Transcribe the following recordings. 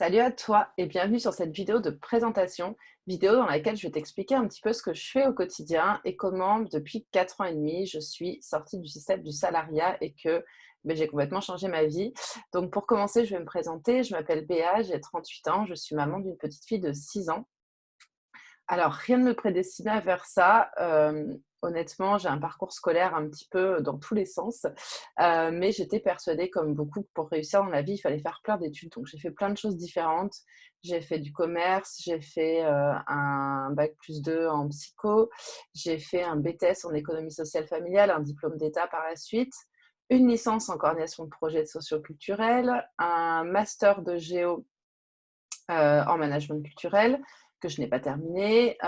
Salut à toi et bienvenue sur cette vidéo de présentation, vidéo dans laquelle je vais t'expliquer un petit peu ce que je fais au quotidien et comment depuis 4 ans et demi je suis sortie du système du salariat et que j'ai complètement changé ma vie. Donc pour commencer, je vais me présenter, je m'appelle Béa, j'ai 38 ans, je suis maman d'une petite fille de 6 ans. Alors, rien ne me prédestinait à faire ça. Honnêtement, j'ai un parcours scolaire un petit peu dans tous les sens, mais j'étais persuadée, comme beaucoup, que pour réussir dans la vie, il fallait faire plein d'études. Donc, j'ai fait plein de choses différentes. J'ai fait du commerce, j'ai fait un bac+2 en psycho, j'ai fait un BTS en économie sociale familiale, un diplôme d'État par la suite, une licence en coordination de projets socioculturels, un master de géo en management culturel, que je n'ai pas terminé,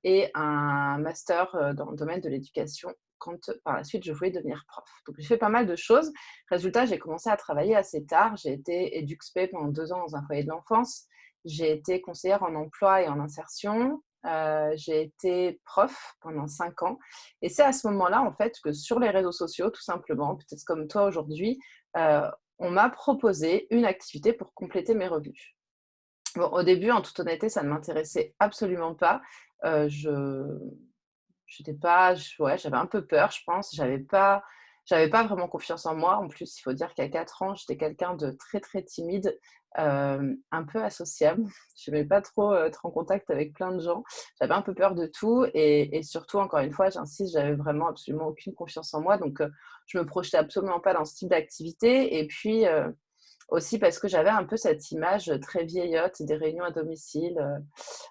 et un master, dans le domaine de l'éducation quand, par la suite, je voulais devenir prof. Donc j'ai fait pas mal de choses. Résultat, j'ai commencé à travailler assez tard. J'ai été EduxP pendant 2 ans dans un foyer de l'enfance. J'ai été conseillère en emploi et en insertion. J'ai été prof pendant 5 ans et c'est à ce moment-là, en fait, que sur les réseaux sociaux, tout simplement, peut-être comme toi aujourd'hui, heu, on m'a proposé une activité pour compléter mes revenus. Bon, au début, en toute honnêteté, ça ne m'intéressait absolument pas. Je j'étais pas j ouais, j'avais un peu peur, je pense. J'avais pas vraiment confiance en moi. En plus, il faut dire qu'à 4 ans, j'étais quelqu'un de très, très timide, un peu associable. J'aimais pas trop, être en contact avec plein de gens. J'avais un peu peur de tout et surtout, encore une fois, j'insiste, j'avais vraiment absolument aucune confiance en moi. Donc, je me projetais absolument pas dans ce type d'activité et puis, aussi parce que j'avais un peu cette image très vieillotte des réunions à domicile,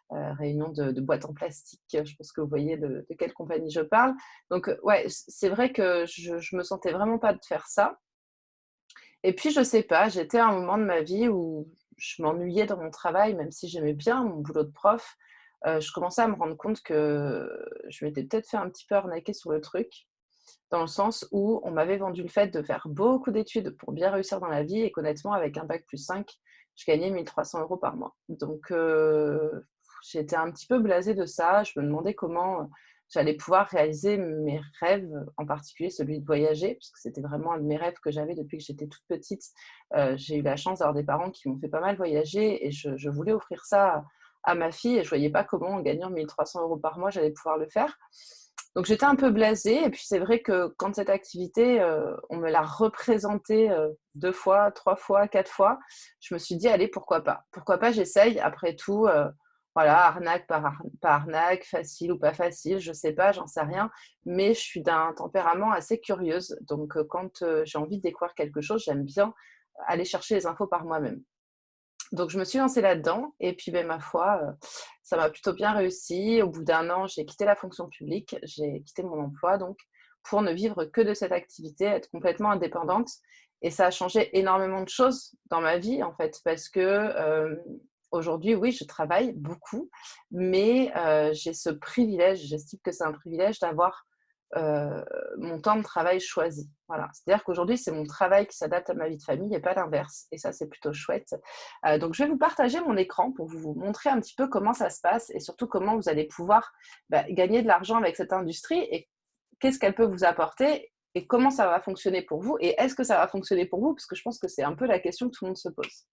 réunions de boîtes en plastique. Je pense que vous voyez de quelle compagnie je parle. Donc, ouais, c'est vrai que je me sentais vraiment pas de faire ça. Et puis je sais pas, j'étais à un moment de ma vie où je m'ennuyais dans mon travail, même si j'aimais bien mon boulot de prof. Je commençais à me rendre compte que je m'étais peut-être fait un petit peu arnaquer sur le truc. Dans le sens où on m'avait vendu le fait de faire beaucoup d'études pour bien réussir dans la vie et qu'honnêtement, avec un bac+5, je gagnais 1 300 € par mois. Donc, j'étais un petit peu blasée de ça. Je me demandais comment, j'allais pouvoir réaliser mes rêves, en particulier celui de voyager, parce que c'était vraiment un de mes rêves que j'avais depuis que j'étais toute petite. J'ai eu la chance d'avoir des parents qui m'ont fait pas mal voyager et je voulais offrir ça à ma fille et je voyais pas comment, en gagnant 1 300 € par mois, j'allais pouvoir le faire. Donc j'étais un peu blasée et puis c'est vrai que quand cette activité, on me l'a représentée, 2 fois, 3 fois, 4 fois, je me suis dit: «Allez, pourquoi pas? Pourquoi pas, j'essaye?» Après tout, voilà, arnaque par pas arnaque, facile ou pas facile, je sais pas, j'en sais rien, mais je suis d'un tempérament assez curieuse. Donc quand, j'ai envie de découvrir quelque chose, j'aime bien aller chercher les infos par moi-même. Donc je me suis lancée là-dedans et puis, ma foi, ça m'a plutôt bien réussi. Au bout d'1 an, j'ai quitté la fonction publique, j'ai quitté mon emploi donc pour ne vivre que de cette activité, être complètement indépendante et ça a changé énormément de choses dans ma vie, en fait, parce que, aujourd'hui, oui, je travaille beaucoup, mais j'ai ce privilège, j'estime que c'est un privilège d'avoir, heu, mon temps de travail choisi. Voilà. C'est-à-dire qu'aujourd'hui, c'est mon travail qui s'adapte à ma vie de famille et pas l'inverse et ça, c'est plutôt chouette. Donc je vais vous partager mon écran pour vous montrer un petit peu comment ça se passe et surtout comment vous allez pouvoir, gagner de l'argent avec cette industrie et qu'est-ce qu'elle peut vous apporter et comment ça va fonctionner pour vous et est-ce que ça va fonctionner pour vous? Parce que je pense que c'est un peu la question que tout le monde se pose.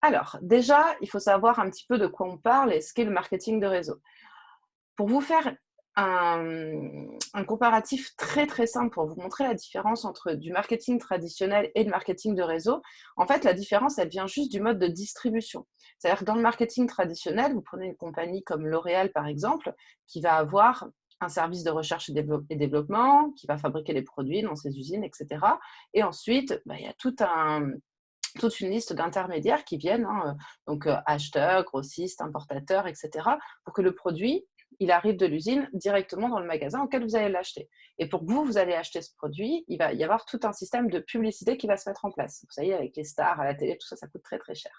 Alors déjà, il faut savoir un petit peu de quoi on parle et ce qu'est le marketing de réseau. Pour vous faire un comparatif très, très simple pour vous montrer la différence entre du marketing traditionnel et le marketing de réseau, en fait, la différence, elle vient juste du mode de distribution. C'est-à-dire que dans le marketing traditionnel, vous prenez une compagnie comme L'Oréal, par exemple, qui va avoir un service de recherche et développement, qui va fabriquer les produits dans ses usines, et cetera. Et ensuite, il y a toute une liste d'intermédiaires qui viennent, hein, donc acheteurs, grossistes, importateurs, et cetera, pour que le produit, il arrive de l'usine directement dans le magasin auquel vous allez l'acheter. Et pour que vous allez acheter ce produit, il va y avoir tout un système de publicité qui va se mettre en place. Vous savez, avec les stars à la télé, tout ça, ça coûte très, très cher.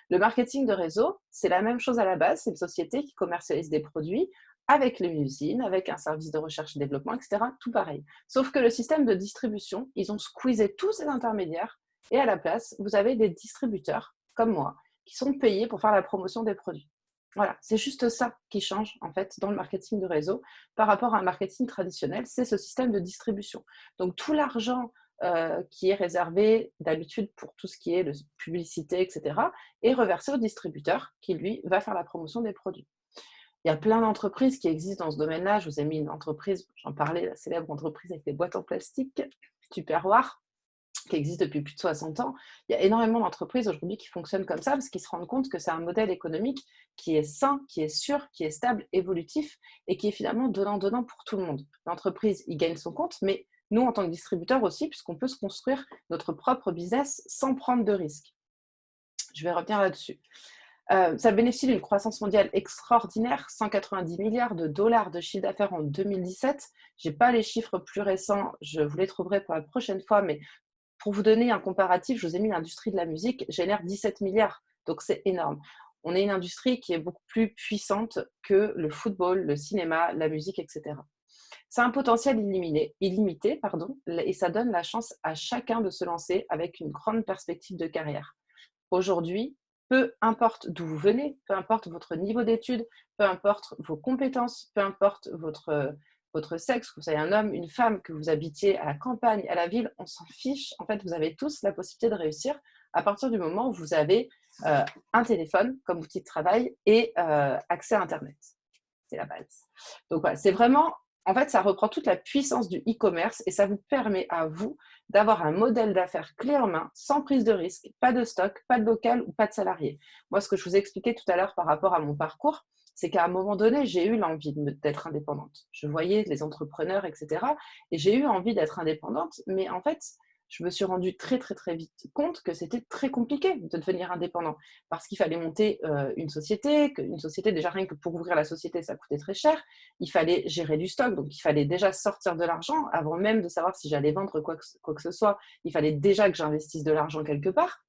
Le marketing de réseau, c'est la même chose à la base. C'est une société qui commercialise des produits avec les usines, avec un service de recherche et développement, etc. Tout pareil. Sauf que le système de distribution, ils ont squeezé tous ces intermédiaires et à la place, vous avez des distributeurs, comme moi, qui sont payés pour faire la promotion des produits. Voilà, c'est juste ça qui change en fait dans le marketing de réseau par rapport à un marketing traditionnel, c'est ce système de distribution. Donc tout l'argent qui est réservé d'habitude pour tout ce qui est de publicité, etc., est reversé au distributeur qui, lui, va faire la promotion des produits. Il y a plein d'entreprises qui existent dans ce domaine-là. Je vous ai mis une entreprise, j'en parlais, la célèbre entreprise avec des boîtes en plastique, Tupperware, qui existe depuis plus de 60 ans. Il y a énormément d'entreprises aujourd'hui qui fonctionnent comme ça parce qu'ils se rendent compte que c'est un modèle économique qui est sain, qui est sûr, qui est stable, évolutif et qui est finalement donnant-donnant pour tout le monde. L'entreprise, il gagne son compte, mais nous, en tant que distributeurs aussi, puisqu'on peut se construire notre propre business sans prendre de risques. Je vais revenir là-dessus. Ça bénéficie d'une croissance mondiale extraordinaire, 190 milliards de dollars de chiffre d'affaires en 2017. Je n'ai pas les chiffres plus récents, je vous les trouverai pour la prochaine fois, mais pour vous donner un comparatif, je vous ai mis l'industrie de la musique, génère 17 milliards, donc c'est énorme. On est une industrie qui est beaucoup plus puissante que le football, le cinéma, la musique, etc. C'est un potentiel illimité, et ça donne la chance à chacun de se lancer avec une grande perspective de carrière. Aujourd'hui, peu importe d'où vous venez, peu importe votre niveau d'études, peu importe vos compétences, peu importe votre sexe, que vous soyez un homme, une femme, que vous habitiez à la campagne, à la ville, on s'en fiche. En fait, vous avez tous la possibilité de réussir à partir du moment où vous avez un téléphone comme outil de travail et accès à Internet. C'est la base. Donc voilà, c'est vraiment, en fait, ça reprend toute la puissance du e-commerce et ça vous permet à vous d'avoir un modèle d'affaires clé en main, sans prise de risque, pas de stock, pas de local ou pas de salarié. Moi, ce que je vous expliquais tout à l'heure par rapport à mon parcours, c'est qu'à un moment donné, j'ai eu l'envie d'être indépendante. Je voyais les entrepreneurs, etc. Et j'ai eu envie d'être indépendante, mais en fait, je me suis rendu très, très, très vite compte que c'était très compliqué de devenir indépendant parce qu'il fallait monter une société, déjà rien que pour ouvrir la société, ça coûtait très cher. Il fallait gérer du stock, donc il fallait déjà sortir de l'argent avant même de savoir si j'allais vendre quoi que ce soit. Il fallait déjà que j'investisse de l'argent quelque part.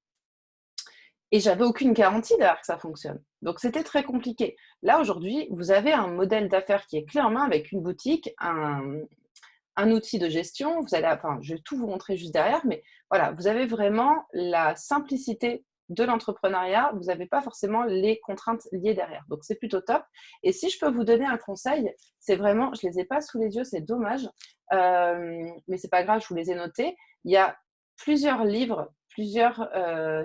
Et j'avais aucune garantie derrière que ça fonctionne. Donc c'était très compliqué. Là, aujourd'hui, vous avez un modèle d'affaires qui est clé en main avec une boutique, un outil de gestion. Je vais tout vous montrer juste derrière, mais voilà, vous avez vraiment la simplicité de l'entrepreneuriat. Vous n'avez pas forcément les contraintes liées derrière. Donc, c'est plutôt top. Et si je peux vous donner un conseil, c'est vraiment, je ne les ai pas sous les yeux, c'est dommage, mais c'est pas grave, je vous les ai notés. Il y a plusieurs livres, plusieurs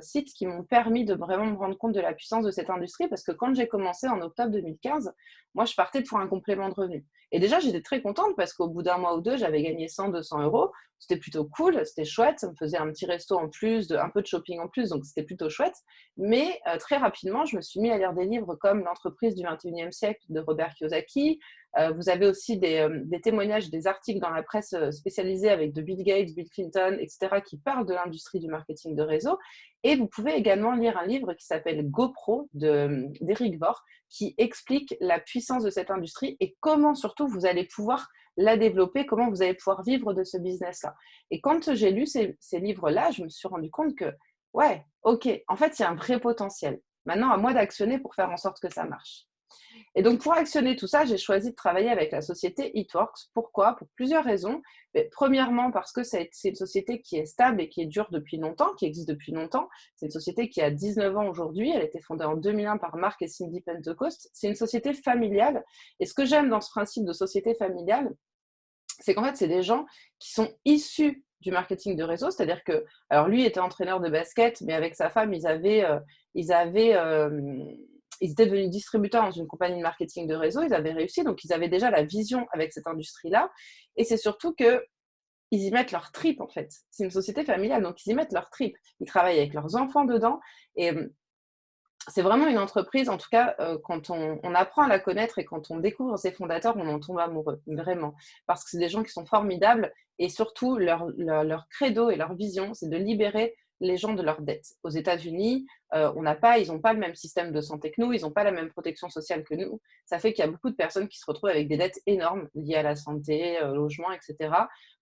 sites qui m'ont permis de vraiment me rendre compte de la puissance de cette industrie parce que quand j'ai commencé en octobre 2015, moi, je partais pour un complément de revenu. Et déjà, j'étais très contente parce qu'au bout d'un mois ou deux, j'avais gagné 100, 200 euros. C'était plutôt cool, c'était chouette. Ça me faisait un petit resto en plus, un peu de shopping en plus, donc c'était plutôt chouette. Mais très rapidement, je me suis mis à lire des livres comme L'entreprise du 21e siècle de Robert Kiyosaki. Vous avez aussi des témoignages, des articles dans la presse spécialisée avec de Bill Gates, Bill Clinton, etc., qui parlent de l'industrie du marketing de réseau. Et vous pouvez également lire un livre qui s'appelle GoPro d'Eric Worre, qui explique la puissance de cette industrie et comment surtout vous allez pouvoir la développer, comment vous allez pouvoir vivre de ce business-là. Et quand j'ai lu ces livres-là, je me suis rendu compte que, ouais, ok, en fait, il y a un vrai potentiel. Maintenant, à moi d'actionner pour faire en sorte que ça marche. Et donc, pour actionner tout ça, j'ai choisi de travailler avec la société Eatworks. Pourquoi? Pour plusieurs raisons. Mais premièrement, parce que c'est une société qui est stable et qui est dure depuis longtemps, qui existe depuis longtemps. C'est une société qui a 19 ans aujourd'hui. Elle a été fondée en 2001 par Mark et Cindy Pentecost. C'est une société familiale. Et ce que j'aime dans ce principe de société familiale, c'est qu'en fait, c'est des gens qui sont issus du marketing de réseau, c'est-à-dire que, alors lui était entraîneur de basket, mais avec sa femme, ils étaient devenus distributeurs dans une compagnie de marketing de réseau, ils avaient réussi, donc ils avaient déjà la vision avec cette industrie-là, et c'est surtout qu'ils y mettent leur trip en fait. C'est une société familiale, donc ils y mettent leur trip. Ils travaillent avec leurs enfants dedans, et c'est vraiment une entreprise, en tout cas, quand on apprend à la connaître et quand on découvre ses fondateurs, on en tombe amoureux, vraiment. Parce que c'est des gens qui sont formidables et surtout, leur credo et leur vision, c'est de libérer les gens de leurs dettes. Aux États-Unis, ils n'ont pas le même système de santé que nous, ils n'ont pas la même protection sociale que nous. Ça fait qu'il y a beaucoup de personnes qui se retrouvent avec des dettes énormes liées à la santé, au logement, etc.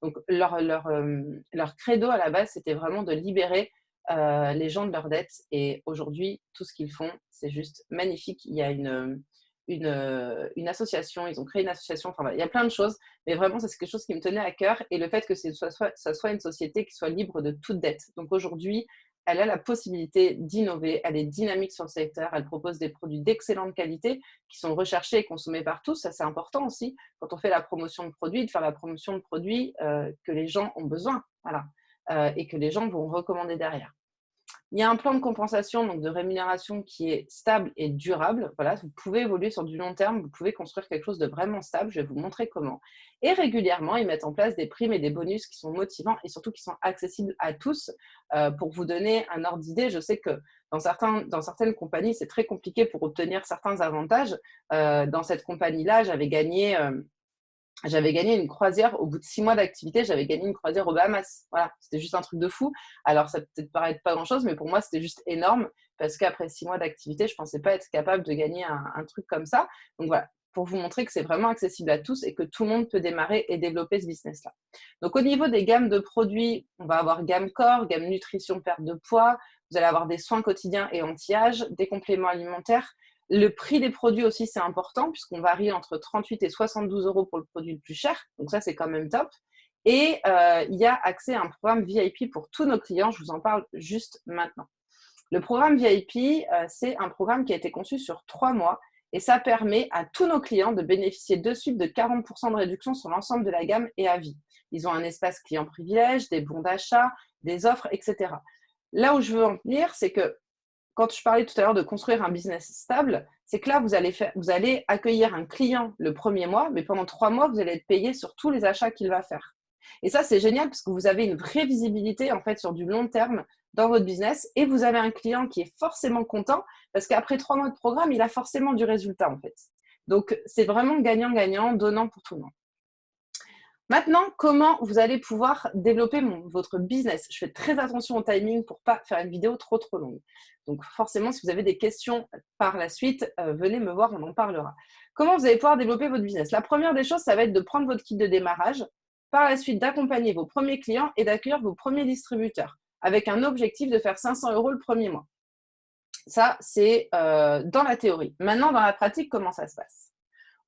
Donc, leur credo à la base, c'était vraiment de libérer les gens de leurs dettes. Et aujourd'hui, tout ce qu'ils font, c'est juste magnifique. Il y a une association, ils ont créé une association, enfin, il y a plein de choses, mais vraiment, c'est quelque chose qui me tenait à cœur. Et le fait que ça soit une société qui soit libre de toute dette. Donc aujourd'hui, elle a la possibilité d'innover, elle est dynamique sur le secteur, elle propose des produits d'excellente qualité qui sont recherchés et consommés par tous. Ça, c'est important aussi, quand on fait la promotion de produits, de faire la promotion de produits que les gens ont besoin. Voilà. et que les gens vont recommander derrière. Il y a un plan de compensation, donc de rémunération qui est stable et durable. Voilà, vous pouvez évoluer sur du long terme, vous pouvez construire quelque chose de vraiment stable. Je vais vous montrer comment. Et régulièrement, ils mettent en place des primes et des bonus qui sont motivants et surtout qui sont accessibles à tous. Pour vous donner un ordre d'idée, je sais que dans certaines compagnies, c'est très compliqué pour obtenir certains avantages. Dans cette compagnie-là, j'avais gagné une croisière au bout de 6 mois d'activité, j'avais gagné une croisière aux Bahamas. Voilà, c'était juste un truc de fou. Alors, ça peut peut-être paraître pas grand-chose, mais pour moi, c'était juste énorme parce qu'après 6 mois d'activité, je ne pensais pas être capable de gagner un truc comme ça. Donc voilà, pour vous montrer que c'est vraiment accessible à tous et que tout le monde peut démarrer et développer ce business-là. Donc, au niveau des gammes de produits, on va avoir gamme corps, gamme nutrition, perte de poids. Vous allez avoir des soins quotidiens et anti-âge, des compléments alimentaires. Le prix des produits aussi, c'est important puisqu'on varie entre 38 et 72 euros pour le produit le plus cher. Donc ça, c'est quand même top. Et il y a accès à un programme VIP pour tous nos clients. Je vous en parle juste maintenant. Le programme VIP, c'est un programme qui a été conçu sur 3 mois et ça permet à tous nos clients de bénéficier de suite de 40% de réduction sur l'ensemble de la gamme et à vie. Ils ont un espace client privilège, des bons d'achat, des offres, etc. Là où je veux en venir, c'est que quand je parlais tout à l'heure de construire un business stable, c'est que là, vous allez accueillir un client le premier mois, mais pendant 3 mois, vous allez être payé sur tous les achats qu'il va faire. Et ça, c'est génial parce que vous avez une vraie visibilité en fait sur du long terme dans votre business et vous avez un client qui est forcément content parce qu'après 3 mois de programme, il a forcément du résultat en fait. Donc, c'est vraiment gagnant-gagnant, donnant pour tout le monde. Maintenant, comment vous allez pouvoir développer votre business? Je fais très attention au timing pour ne pas faire une vidéo trop longue. Donc forcément, si vous avez des questions par la suite, venez me voir, on en parlera. Comment vous allez pouvoir développer votre business? La première des choses, ça va être de prendre votre kit de démarrage, par la suite d'accompagner vos premiers clients et d'accueillir vos premiers distributeurs, avec un objectif de faire 500 euros le premier mois. Ça, c'est dans la théorie. Maintenant, dans la pratique, comment ça se passe?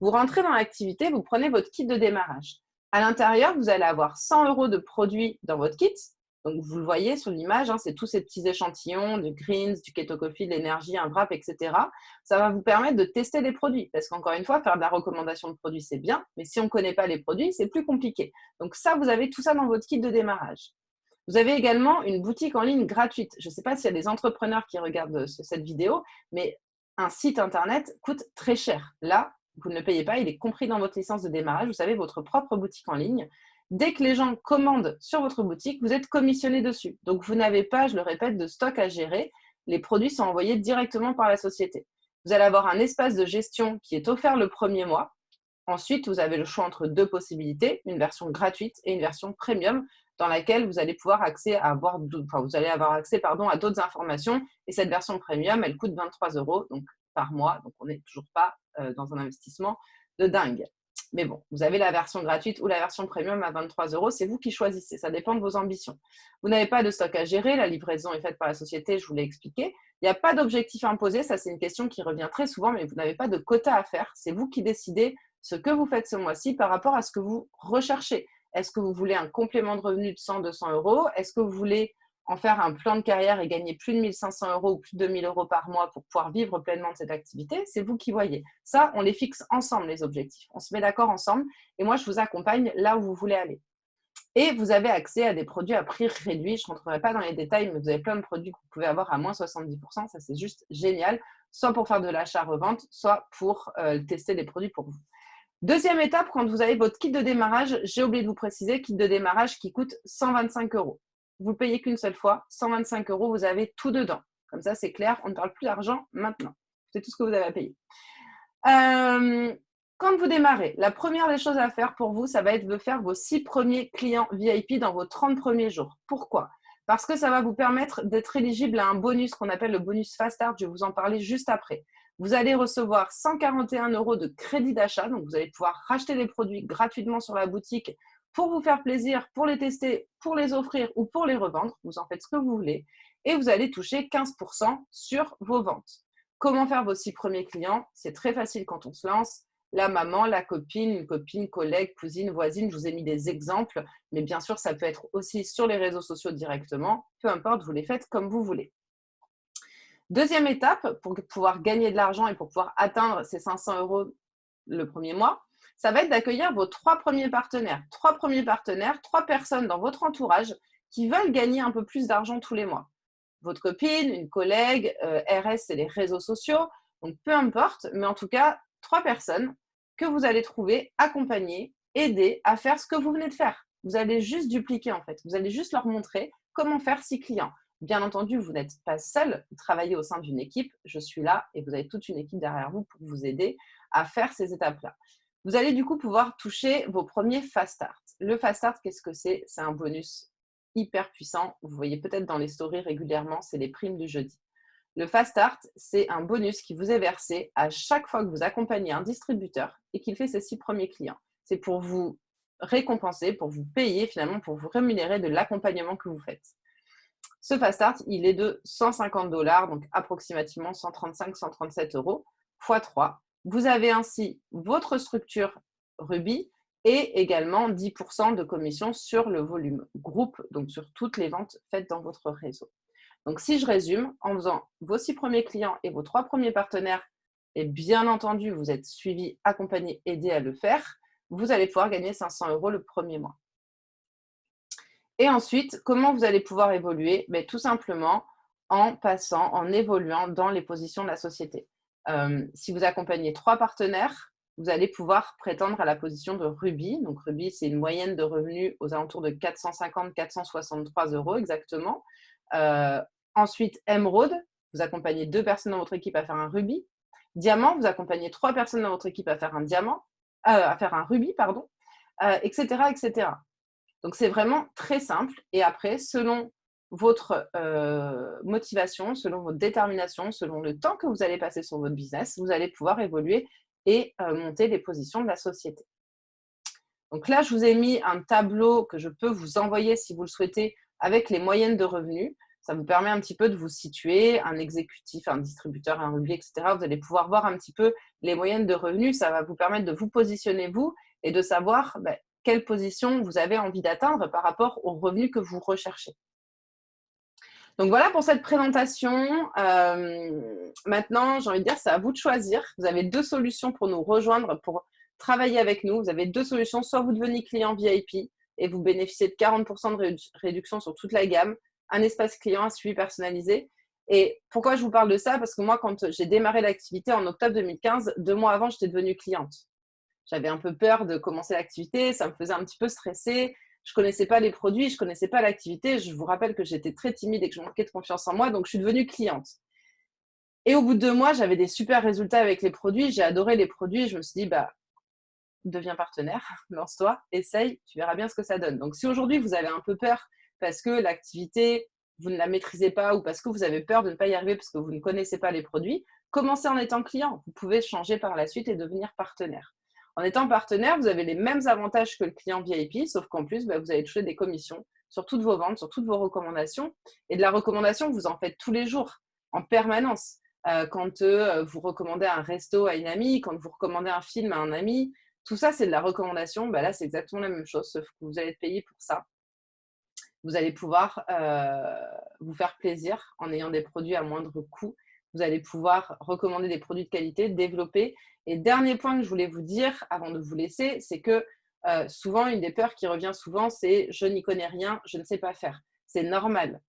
Vous rentrez dans l'activité, vous prenez votre kit de démarrage. À l'intérieur, vous allez avoir 100 euros de produits dans votre kit. Donc, vous le voyez sur l'image, c'est tous ces petits échantillons du Greens, du Keto Coffee, de l'énergie, un wrap, etc. Ça va vous permettre de tester les produits. Parce qu'encore une fois, faire de la recommandation de produits, c'est bien. Mais si on ne connaît pas les produits, c'est plus compliqué. Donc ça, vous avez tout ça dans votre kit de démarrage. Vous avez également une boutique en ligne gratuite. Je ne sais pas s'il y a des entrepreneurs qui regardent cette vidéo, mais un site internet coûte très cher. Là, vous ne le payez pas, il est compris dans votre licence de démarrage. Vous avez votre propre boutique en ligne. Dès que les gens commandent sur votre boutique, vous êtes commissionné dessus. Donc, vous n'avez pas, je le répète, de stock à gérer. Les produits sont envoyés directement par la société. Vous allez avoir un espace de gestion qui est offert le premier mois. Ensuite, vous avez le choix entre 2 possibilités, une version gratuite et une version premium dans laquelle vous allez pouvoir avoir accès à d'autres informations. Et cette version premium, elle coûte 23 euros donc, par mois. Donc, on n'est toujours pas dans un investissement de dingue. Mais bon, vous avez la version gratuite ou la version premium à 23 euros. C'est vous qui choisissez. Ça dépend de vos ambitions. Vous n'avez pas de stock à gérer. La livraison est faite par la société. Je vous l'ai expliqué. Il n'y a pas d'objectif imposé. Ça, c'est une question qui revient très souvent, mais vous n'avez pas de quota à faire. C'est vous qui décidez ce que vous faites ce mois-ci par rapport à ce que vous recherchez. Est-ce que vous voulez un complément de revenu de 100, 200 euros? Est-ce que vous voulez en faire un plan de carrière et gagner plus de 1 500 euros ou plus de 2 000 euros par mois pour pouvoir vivre pleinement de cette activité? C'est vous qui voyez. Ça, on les fixe ensemble, les objectifs. On se met d'accord ensemble et moi, je vous accompagne là où vous voulez aller. Et vous avez accès à des produits à prix réduit. Je ne rentrerai pas dans les détails, mais vous avez plein de produits que vous pouvez avoir à moins 70%. Ça, c'est juste génial, soit pour faire de l'achat-revente, soit pour tester des produits pour vous. Deuxième étape, quand vous avez votre kit de démarrage, j'ai oublié de vous préciser, kit de démarrage qui coûte 125 euros. Vous ne payez qu'une seule fois, 125 euros, vous avez tout dedans. Comme ça, c'est clair, on ne parle plus d'argent maintenant. C'est tout ce que vous avez à payer. Quand vous démarrez, la première des choses à faire pour vous, ça va être de faire vos 6 premiers clients VIP dans vos 30 premiers jours. Pourquoi? Parce que ça va vous permettre d'être éligible à un bonus qu'on appelle le bonus Fast Start. Je vais vous en parler juste après. Vous allez recevoir 141 euros de crédit d'achat. Donc, vous allez pouvoir racheter des produits gratuitement sur la boutique pour vous faire plaisir, pour les tester, pour les offrir ou pour les revendre. Vous en faites ce que vous voulez. Et vous allez toucher 15% sur vos ventes. Comment faire vos 6 premiers clients? C'est très facile quand on se lance. La maman, la copine, une copine, collègue, cousine, voisine, je vous ai mis des exemples. Mais bien sûr, ça peut être aussi sur les réseaux sociaux directement. Peu importe, vous les faites comme vous voulez. Deuxième étape, pour pouvoir gagner de l'argent et pour pouvoir atteindre ces 500 euros le premier mois, ça va être d'accueillir vos 3 premiers partenaires. 3 premiers partenaires, 3 personnes dans votre entourage qui veulent gagner un peu plus d'argent tous les mois. Votre copine, une collègue, RS, c'est les réseaux sociaux, donc peu importe, mais en tout cas, 3 personnes que vous allez trouver, accompagner, aider à faire ce que vous venez de faire. Vous allez juste dupliquer en fait. Vous allez juste leur montrer comment faire 6 clients. Bien entendu, vous n'êtes pas seul, vous travaillez au sein d'une équipe. Je suis là et vous avez toute une équipe derrière vous pour vous aider à faire ces étapes-là. Vous allez du coup pouvoir toucher vos premiers Fast Start. Le Fast Start, qu'est-ce que c'est? C'est un bonus hyper puissant. Vous voyez peut-être dans les stories régulièrement, c'est les primes du jeudi. Le Fast Start, c'est un bonus qui vous est versé à chaque fois que vous accompagnez un distributeur et qu'il fait ses 6 premiers clients. C'est pour vous récompenser, pour vous payer finalement, pour vous rémunérer de l'accompagnement que vous faites. Ce Fast Start, il est de 150 $, donc approximativement 135-137 € x 3. Vous avez ainsi votre structure Ruby et également 10% de commission sur le volume groupe, donc sur toutes les ventes faites dans votre réseau. Donc, si je résume, en faisant vos 6 premiers clients et vos 3 premiers partenaires, et bien entendu, vous êtes suivi, accompagné, aidé à le faire, vous allez pouvoir gagner 500 € le premier mois. Et ensuite, comment vous allez pouvoir évoluer? Tout simplement en passant, en évoluant dans les positions de la société. Si vous accompagnez 3 partenaires, vous allez pouvoir prétendre à la position de Ruby. Donc, Ruby, c'est une moyenne de revenus aux alentours de 450-463 € exactement. Ensuite, Emerald, vous accompagnez 2 personnes dans votre équipe à faire un Ruby. Diamant, vous accompagnez 3 personnes dans votre équipe à faire un Ruby, etc., etc. Donc, c'est vraiment très simple. Et après, selon votre motivation, selon votre détermination, selon le temps que vous allez passer sur votre business, vous allez pouvoir évoluer et monter les positions de la société. Donc là, je vous ai mis un tableau que je peux vous envoyer si vous le souhaitez avec les moyennes de revenus. Ça vous permet un petit peu de vous situer, un exécutif, un distributeur, un Ruby, etc. Vous allez pouvoir voir un petit peu les moyennes de revenus. Ça va vous permettre de vous positionner, vous, et de savoir quelle position vous avez envie d'atteindre par rapport aux revenus que vous recherchez. Donc voilà pour cette présentation. Maintenant, j'ai envie de dire, c'est à vous de choisir. Vous avez 2 solutions pour nous rejoindre, pour travailler avec nous. Vous avez 2 solutions. Soit vous devenez client VIP et vous bénéficiez de 40% de réduction sur toute la gamme, un espace client, un suivi personnalisé. Et pourquoi je vous parle de ça? Parce que moi, quand j'ai démarré l'activité en octobre 2015, 2 mois avant, j'étais devenue cliente. J'avais un peu peur de commencer l'activité, ça me faisait un petit peu stresser. Je ne connaissais pas les produits, je ne connaissais pas l'activité. Je vous rappelle que j'étais très timide et que je manquais de confiance en moi, donc je suis devenue cliente. Et au bout de 2 mois, j'avais des super résultats avec les produits. J'ai adoré les produits. Je me suis dit, deviens partenaire, lance-toi, essaye, tu verras bien ce que ça donne. Donc, si aujourd'hui, vous avez un peu peur parce que l'activité, vous ne la maîtrisez pas ou parce que vous avez peur de ne pas y arriver parce que vous ne connaissez pas les produits, commencez en étant client. Vous pouvez changer par la suite et devenir partenaire. En étant partenaire, vous avez les mêmes avantages que le client VIP, sauf qu'en plus, vous allez toucher des commissions sur toutes vos ventes, sur toutes vos recommandations. Et de la recommandation, vous en faites tous les jours, en permanence. Quand vous recommandez un resto à une amie, quand vous recommandez un film à un ami, tout ça, c'est de la recommandation. Là, c'est exactement la même chose, sauf que vous allez être payé pour ça. Vous allez pouvoir vous faire plaisir en ayant des produits à moindre coût. Vous allez pouvoir recommander des produits de qualité, développer. Et dernier point que je voulais vous dire avant de vous laisser, c'est que souvent, une des peurs qui revient souvent, c'est « je n'y connais rien, je ne sais pas faire ». C'est normal.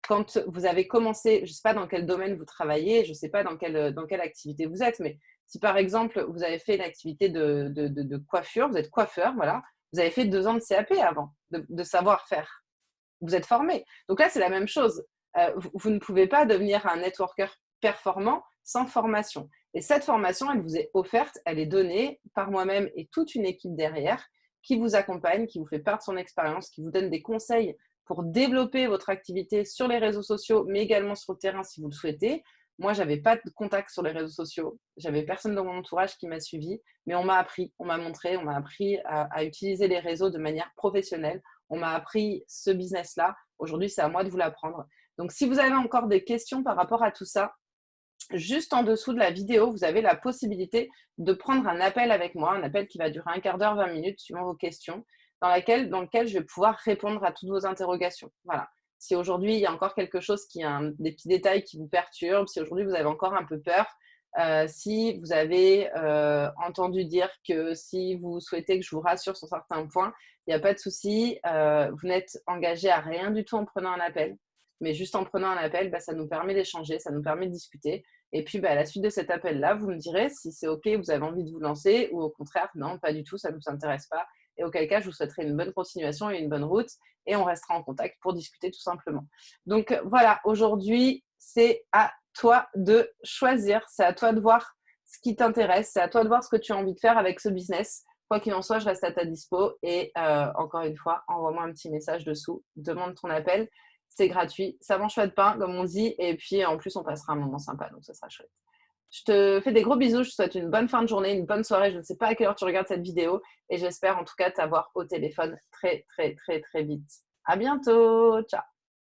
Quand vous avez commencé, je ne sais pas dans quel domaine vous travaillez, je ne sais pas dans quelle activité vous êtes, mais si par exemple, vous avez fait une activité de coiffure, vous êtes coiffeur, voilà, vous avez fait 2 ans de CAP avant, de savoir-faire. Vous êtes formé. Donc là, c'est la même chose. Vous ne pouvez pas devenir un networker performant sans formation. Et cette formation, elle vous est offerte, elle est donnée par moi-même et toute une équipe derrière qui vous accompagne, qui vous fait part de son expérience, qui vous donne des conseils pour développer votre activité sur les réseaux sociaux, mais également sur le terrain si vous le souhaitez. Moi, je n'avais pas de contact sur les réseaux sociaux. J'avais personne dans mon entourage qui m'a suivi, mais on m'a appris, on m'a montré, on m'a appris à utiliser les réseaux de manière professionnelle. On m'a appris ce business-là. Aujourd'hui, c'est à moi de vous l'apprendre. Donc, si vous avez encore des questions par rapport à tout ça, juste en dessous de la vidéo, vous avez la possibilité de prendre un appel avec moi, un appel qui va durer un quart d'heure, 20 minutes, suivant vos questions, dans lequel je vais pouvoir répondre à toutes vos interrogations. Voilà. Si aujourd'hui, il y a encore quelque chose des petits détails qui vous perturbent, si aujourd'hui, vous avez encore un peu peur, Si vous avez entendu dire que si vous souhaitez que je vous rassure sur certains points, il n'y a pas de souci. Vous n'êtes engagé à rien du tout en prenant un appel. Mais juste en prenant un appel, ça nous permet d'échanger, ça nous permet de discuter. Et puis, à la suite de cet appel-là, vous me direz si c'est OK, vous avez envie de vous lancer ou au contraire, non, pas du tout, ça ne vous intéresse pas. Et auquel cas, je vous souhaiterai une bonne continuation et une bonne route et on restera en contact pour discuter tout simplement. Donc voilà, aujourd'hui, c'est à toi de choisir, c'est à toi de voir ce qui t'intéresse, c'est à toi de voir ce que tu as envie de faire avec ce business. Quoi qu'il en soit, je reste à ta dispo et encore une fois, envoie-moi un petit message dessous, demande ton appel. C'est gratuit, ça mange pas de pain, comme on dit, et puis en plus, on passera un moment sympa, donc ça sera chouette. Je te fais des gros bisous, je te souhaite une bonne fin de journée, une bonne soirée. Je ne sais pas à quelle heure tu regardes cette vidéo et j'espère en tout cas t'avoir au téléphone très, très, très, très vite. À bientôt, ciao!